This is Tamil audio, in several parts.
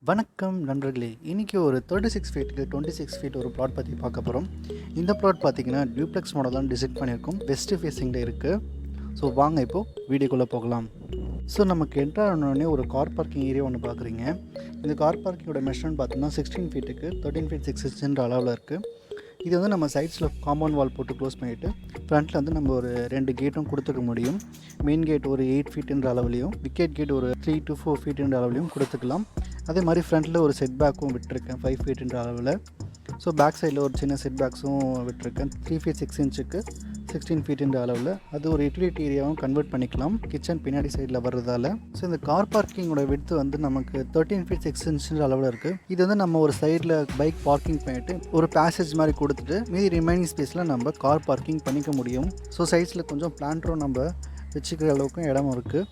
வணக்கம் நண்பர்களே. இன்றைக்கி ஒரு 36 ஃபீட்டுக்கு 26 ஃபீட் ஒரு ப்ளாட் பற்றி பார்க்க போகிறோம். இந்த ப்ளாட் பார்த்திங்கன்னா டியூப்ளெக்ஸ் மாடல் தான் டிசைன் பண்ணியிருக்கோம். வெஸ்ட் ஃபேஸிங்கில் இருக்குது. ஸோ வாங்க இப்போது வீடியோக்குள்ளே போகலாம். ஸோ நமக்கு என்டர் ஆனோடனே ஒரு கார் பார்க்கிங் ஏரியா ஒன்று பார்க்குறீங்க. இந்த கார் பார்க்கிங்கோட மெஷர்மெண்ட் பார்த்தோம்னா 16 ஃபீட்டுக்கு 13 ஃபீட் 6 இன்ச்சுன்ற அளவில் இருக்குது. இது வந்து நம்ம சைட்ஸில் காம்பவுண்ட் வால் போட்டு க்ளோஸ் பண்ணிவிட்டு ஃப்ரண்ட்டில் வந்து நம்ம ஒரு 2 கேட்டும் கொடுத்துக்க முடியும். மெயின் கேட் ஒரு 8 ஃபீட்டுன்ற அளவுலையும், விக்கெட் கேட் ஒரு 3 to 4 ஃபீட்டுன்ற அளவுலையும் கொடுத்துக்கலாம். அதே மாதிரி ஃப்ரண்ட்டில் ஒரு செட் பேக்கும் விட்டுருக்கேன் 5 ஃபீட்டுன்ற அளவில். ஸோ பேக் சைடில் ஒரு சின்ன செட் பேக்ஸும் விட்டுருக்கேன் 3 ஃபீட் 6 இன்ச்சுக்கு 16 ஃபீட்டுன்ற அளவில். அது ஒரு யூட்டிலிட்டி ஏரியாவும் கன்வெர்ட் பண்ணிக்கலாம் கிச்சன் பின்னாடி சைடில் வர்றதால. ஸோ இந்த கார் பார்க்கிங்கோட விட்த் வந்து நமக்கு 13 ஃபீட் 6 இன்ச்சுன்ற அளவில் இருக்குது. இது வந்து நம்ம ஒரு சைடில் பைக் பார்க்கிங் பண்ணிவிட்டு ஒரு பேசேஜ் மாதிரி கொடுத்துட்டு மீதி ரிமைனிங் ஸ்பேஸில் நம்ம கார் பார்க்கிங் பண்ணிக்க முடியும். ஸோ சைட்ஸில் கொஞ்சம் பிளான்ட்ரும் நம்ம வச்சுக்கிற அளவுக்கும் இடமும் இருக்குது.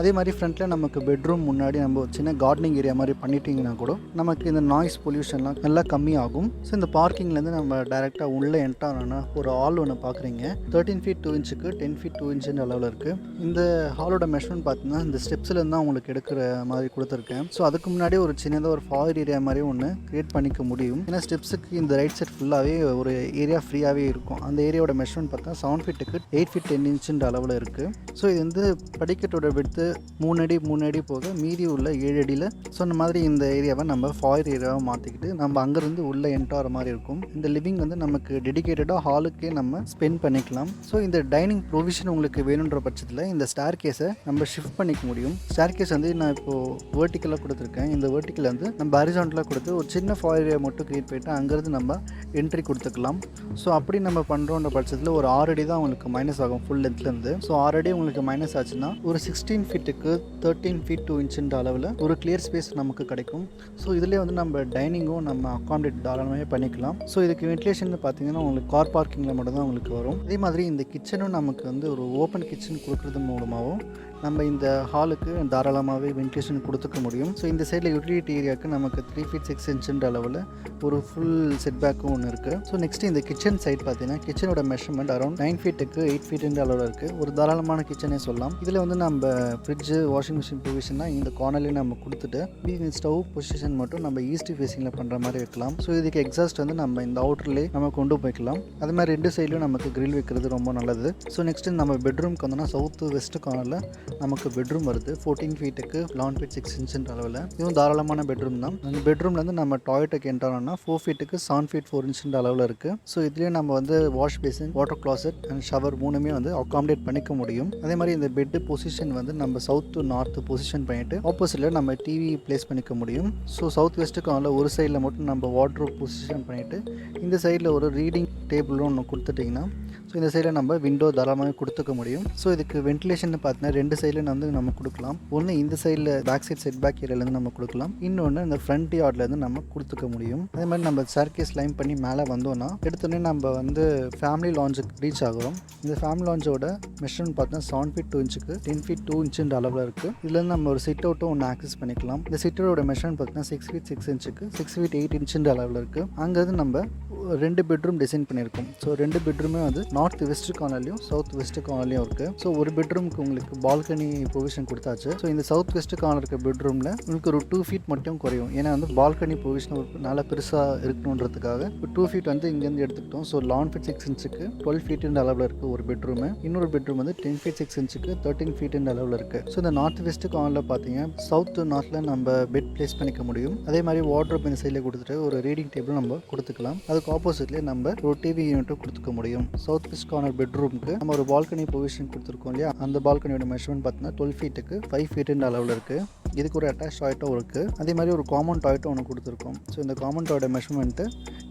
அதே மாதிரி ஃப்ரண்ட்டில் நமக்கு பெட்ரூம் முன்னாடி நம்ம ஒரு சின்ன கார்டனிங் ஏரியா மாதிரி பண்ணிட்டிங்கன்னா கூட நமக்கு இந்த நாய்ஸ் பொல்யூஷன்லாம் நல்லா கம்மியாகும். ஸோ இந்த பார்க்கிங்லேருந்து நம்ம டைரெக்டாக உள்ளே என்டர் ஆனோன்னா ஒரு ஹால் ஒன்று பார்க்குறீங்க. 13 ஃபீட் 2 இன்ச்சுக்கு 10 ஃபீட் 2 இன்ச்சுன்ற அளவில் இருக்குது. இந்த ஹாலோட மெஷர்மெண்ட் பார்த்தீங்கன்னா இந்த ஸ்டெப்ஸ்லேருந்து தான் உங்களுக்கு எடுக்கிற மாதிரி கொடுத்துருக்கேன். ஸோ அதுக்கு முன்னாடி ஒரு சின்னதாக ஒரு ஃபார் ஏரியா மாதிரி ஒன்று க்ரியேட் பண்ணிக்க முடியும். ஏன்னா ஸ்டெப்ஸுக்கு இந்த ரைட் சைட் ஃபுல்லாகவே ஒரு ஏரியா ஃப்ரீயாகவே இருக்கும். அந்த ஏரியாவோட மெஷர்மெண்ட் பார்த்தா 7 ஃபீட்டுக்கு 8 ஃபீட் 10 இன்ச்சுன்ற அளவில் இருக்குது. ஸோ இது வந்து படிக்கட்டோட விடுத்து 3 அடி போக மீதி உள்ள 7 அடியில். ஸோ இந்த மாதிரி இந்த ஏரியாவை நம்ம ஃபாயர் ஏரியாவை மாற்றிக்கிட்டு நம்ம அங்கேருந்து உள்ளே என்டர் ஆகிற மாதிரி இருக்கும். இந்த லிவிங் வந்து நமக்கு டெடிக்கேட்டடாக ஹாலுக்கே நம்ம ஸ்பெண்ட் பண்ணிக்கலாம். ஸோ இந்த டைனிங் ப்ரொவிஷன் உங்களுக்கு வேணுன்ற பட்சத்தில் இந்த ஸ்டேர் கேஸை நம்ம ஷிஃப்ட் பண்ணிக்க முடியும். ஸ்டேர் கேஸ் வந்து நான் இப்போது வேர்ட்டிக்கலாக கொடுத்துருக்கேன். இந்த வேர்ட்டிக்கல் வந்து நம்ம ஹரிசாண்டலாக கொடுத்து ஒரு சின்ன ஃபாயர் ஏரியா மட்டும் க்ரியேட் பண்ணிவிட்டு அங்கேருந்து நம்ம என்ட்ரி கொடுத்துக்கலாம். ஸோ அப்படி நம்ம பண்ணுறோன்ற பட்சத்தில் ஒரு 6 அடி தான் உங்களுக்கு மைனஸ் ஆகும் ஃபுல் லென்த்லேருந்து. ஸோ 6 அடி உங்களுக்கு மைனஸ் ஆச்சுன்னா ஒரு 16 ஃபீட்டுக்கு 13 ஃபீட் 2 இன்ச்சுன்ற அளவில் ஒரு கிளியர் ஸ்பேஸ் நமக்கு கிடைக்கும். ஸோ இதிலே வந்து நம்ம டைனிங்கும் நம்ம அக்காமடேட் தாராளமாகவே பண்ணிக்கலாம். ஸோ இதுக்கு வென்டிலேஷன் பார்த்தீங்கன்னா உங்களுக்கு கார் பார்க்கிங்கில் மட்டும் தான் உங்களுக்கு வரும். அதே மாதிரி இந்த கிச்சனும் நமக்கு வந்து ஒரு ஓப்பன் கிச்சன் கொடுக்குறது மூலமாகவும் நம்ம இந்த ஹாலுக்கு தாராளமாகவே வென்டிலேஷன் கொடுத்துக்க முடியும். ஸோ இந்த சைடில் யூட்டிலிட்டி ஏரியாவுக்கு நமக்கு 3 ஃபீட் 6 இன்ச்சுன்ற அளவில் ஒரு ஃபுல் செட் பேக்கும் ஒன்று இருக்குது. ஸோ நெக்ஸ்ட்டு இந்த கிச்சன் சைட் பார்த்தீங்கன்னா கிச்சனோட மெஷர்மெண்ட் அரௌண்ட் 9 ஃபீட்டுக்கு 8 ஃபீட்டுன்ற அளவில் இருக்குது. ஒரு தாராளமான கிச்சனே சொல்லலாம். இதில் வந்து நம்ம ஃப்ரிட்ஜு வாஷிங் மிஷின் ப்ரொவிஷனாக இந்த கார்னர்லேயும் நம்ம கொடுத்துட்டு மீதி ஸ்டவ் பொசிஷன் மட்டும் நம்ம ஈஸ்ட் ஃபேஸிங்கில் பண்ணுற மாதிரி வைக்கலாம். ஸோ இதுக்கு எக்ஸாஸ்ட் வந்து நம்ம இந்த அவுட்டர்லேயே நம்ம கொண்டு போய்க்கலாம். அது மாதிரி 2 சைட்லையும் நமக்கு கிரில் வைக்கிறது ரொம்ப நல்லது. ஸோ நெக்ஸ்ட்டு நம்ம பெட்ரூம்க்கு வந்தோம்னா சவுத்து வெஸ்ட் கார்னரில் நமக்கு பெட்ரூம் வருது 14 ஃபீட்டுக்கு 11 ஃபீட் 6 இன்ச்சுன்ற அளவில். இதுவும் தாராளமான பெட்ரூம் தான். அந்த பெட்ரூம்லேருந்து நம்ம டாய்லெட்டுக்கு என்ட்ரானோம்னா 4 ஃபீட்டுக்கு 7 ஃபீட் 4 இன்ச்சுன்ற அளவில் இருக்குது. ஸோ இதுலேயும் நம்ம வந்து wash basin, water closet and shower 3மே வந்து அக்காமடேட் பண்ணிக்க முடியும். அதே மாதிரி இந்த பெட்டு பொசிஷன் வந்து நம்ம சவுத் டு நார்த் பொசிஷன் பண்ணிவிட்டு ஆப்போசிட்டில் நம்ம டிவி பிளேஸ் பண்ணிக்க முடியும். ஸோ சவுத் வெஸ்ட்டு கார்னரில் ஒரு சைடில் மட்டும் நம்ம வார்ட்ரோப் பொசிஷன் பண்ணிவிட்டு இந்த சைடில் ஒரு ரீடிங் டேபிளும் ஒன்று கொடுத்துட்டிங்கன்னா ஸோ இந்த சைடில் நம்ம விண்டோ தாராளமாக கொடுத்துக்க முடியும். ஸோ இதுக்கு வென்டிலேஷன் பார்த்தீங்கன்னா 2 சைடில் வந்து நம்ம கொடுக்கலாம். ஒன்று இந்த சைடில் பேக் சைட் செட் பேக் ஏரியாலேருந்து நம்ம கொடுக்கலாம். இன்னொன்று இந்த ஃப்ரண்ட் யார்ட்லேருந்து நம்ம கொடுத்துக்க முடியும். அதே மாதிரி நம்ம ஸ்டேர்கேஸ் லைன் பண்ணி மேலே வந்தோம்னா எடுத்தோடனே நம்ம வந்து ஃபேமிலி லாஞ்சுக்கு ரீச் ஆகிறோம். இந்த ஃபேமிலி லாஞ்சோட மெஷர்மெண்ட் பார்த்தீங்கன்னா 7 ஃபீட் 2 இன்ச்சுக்கு 10 ஃபீட் 2 இன்ச்சுன்ற அளவில் இருக்குது. இதுலேருந்து நம்ம ஒரு சிட் அவுட்டும் ஒன்று ஆக்சஸ் பண்ணிக்கலாம். இந்த சிட் அவுட்டோட மெஷர்மெண்ட் பார்த்தீங்கன்னா 6 ஃபீட் 6 இன்ச்சுக்கு 6 ஃபீட் 8 இன்ச்சுன்ற அளவில் இருக்குது. அங்கேருந்து நம்ம 2 பெட்ரூம் டிசைன் பண்ணியிருக்கோம். ஸோ 2 பெட்ரூமே வந்து நார்த் வெஸ்ட் கார்னர்லையும் சவுத் வெஸ்ட் கார்னர்லையும் இருக்குது. ஸோ ஒரு பெட்ரூமுக்கு உங்களுக்கு பால்கனி ப்ரொவிஷன் கொடுத்தாச்சு. ஸோ இந்த சவுத் வெஸ்ட் கார்னர் இருக்க பெட்ரூமில் உங்களுக்கு ஒரு 2 ஃபீட் மட்டும் குறையும். ஏன்னா வந்து பால்கனி ப்ரொவிஷன் ஒரு நல்லா பெருசாக இருக்கணுன்றதுக்காக ஒரு 2 ஃபீட் வந்து இங்கேருந்து எடுத்துக்கிட்டோம். ஸோ 11 ஃபீட் 6 இன்ச்சுக்கு 12 ஃபீட்டுன்ற அளவில் இருக்குது ஒரு பெட்ரூமு. இன்னொரு பெட்ரூம் வந்து 10 ஃபீட் 6 இன்ச்சுக்கு 13 ஃபீட்டுன்ற அளவில் இருக்குது. ஸோ இந்த நார்த் வெஸ்ட் கார்னரில் பார்த்தீங்க சவுத் டு நார்த்தில் நம்ம பெட் பிளேஸ் பண்ணிக்க முடியும். அதே மாதிரி வார்ட்ரோப் இந்த சைடில் கொடுத்துட்டு ஒரு ரீடிங் டேபிள் நம்ம கொடுத்துக்கலாம். அதுக்கு ஆப்போசிட்லேயே நம்ம ஒரு டிவி யூனிட்டும் கொடுத்துக்க முடியும். சவுத் வெஸ்ட் கார்னர் பெட்ரூமுக்கு நம்ம ஒரு பால்கனி பொசிஷன் கொடுத்துருக்கோம் இல்லையா, அந்த பால்கனியோட மெஷர்மெண்ட் பார்த்தீங்கன்னா 12 ஃபீட்டுக்கு 5 ஃபீட்டுன்ற அளவில் இருக்குது. இதுக்கு ஒரு அட்டாச் டாய்லெட்டும் இருக்குது. அதே மாதிரி ஒரு காமன் டாய்லெட்டும் ஒன்று கொடுத்துருக்கோம். ஸோ இந்த காமன் டாய்லெட் மெஷர்மெண்ட்டு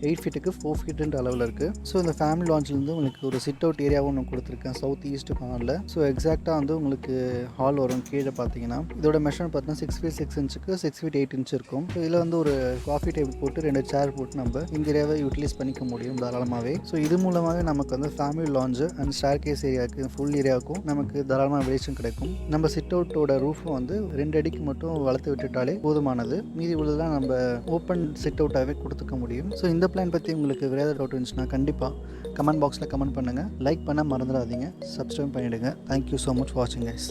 8 ஃபீட்டுக்கு 4 ஃபீட்டுன்ற அளவில் இருக்குது. ஸோ இந்த ஃபேமிலி லாஞ்சிலேருந்து உங்களுக்கு ஒரு சிட் அவுட் ஏரியாவும் ஒன்று கொடுத்துருக்கேன் சவுத் ஈஸ்ட் கார்னரில். ஸோ எக்ஸாக்டாக வந்து உங்களுக்கு ஹால் வரும். கீழே பார்த்தீங்கன்னா இதோட மெஷர்மெண்ட் பார்த்தீங்கன்னா 6 ஃபீட் 6 இன்ச்சுக்கு 6 ஃபீட் 8 இன்ச் இருக்கும். ஸோ இதில் வந்து ஒரு காஃபி டேபிள் போட்டு 2 சேர் போட்டு நம்ம இந்த ஏரியாவை யூட்டிலைஸ் பண்ணிக்க முடியும் தாராளமாகவே. ஸோ இது மூலமாகவே நமக்கு வந்து family lounge and stair case ஏரியாவுக்கு ஃபுல் ஏரியாவுக்கும் நமக்கு தாராளமாக வெளிச்சம் கிடைக்கும். நம்ம சிட் அவுட்டோட ரூஃபும் வந்து 2 அடிக்கு மட்டும் வளர்த்து விட்டுட்டாலே போதுமானது. மீதி உள்ளதெல்லாம் நம்ம ஓப்பன் சிட் அவுட்டாகவே கொடுத்துக்க முடியும். ஸோ இந்த பிளான் பற்றி உங்களுக்கு வேறு ஏதாவது டவுட் இருந்துச்சுன்னா கண்டிப்பாக கமெண்ட் பாக்ஸில் கமெண்ட் பண்ணுங்கள். லைக் பண்ண மறந்துடாதீங்க. சப்ஸ்கிரைப் பண்ணிவிடுங்க. தேங்க்யூ ஸோ மச் ஃபார் வாட்சிங் கைஸ்.